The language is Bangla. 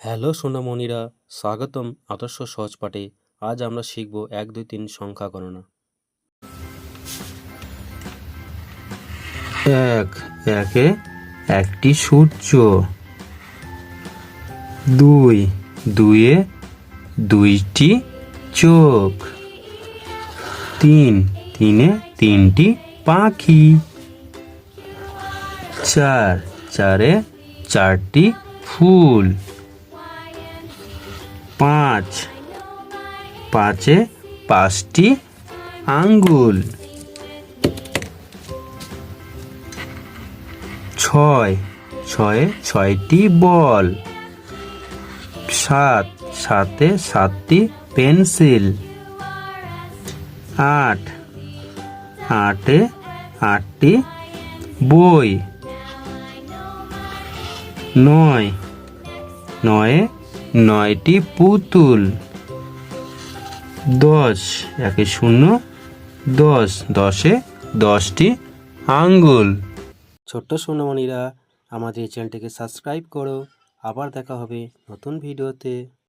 হ্যালো সোনামণিরা, স্বাগতম আদর্শ সহজ পাঠে। আজ আমরা শিখব 1, 2, 3 সংখ্যা গণনা। 1 একে একটি সূর্য। 2 দুইয়ে দুইটি চোখ। 3 তিনে তিনটি পাখি। 4 চারে চারটি ফুল। 5 পাঁচে পাঁচটি আঙ্গুল। 6 ছয়ে ছয়টি বল। 7 সাতে সাতটি পেন্সিল। 8 আটে আটটি বই। 9 নয়ে নয়টি পুতুল। 10 একে 0 10 দশে 10টি আঙ্গুল। ছোট্ট সোনামণিরা, আমাদের চ্যানেলটিকে সাবস্ক্রাইব করো। আবার দেখা হবে নতুন ভিডিওতে।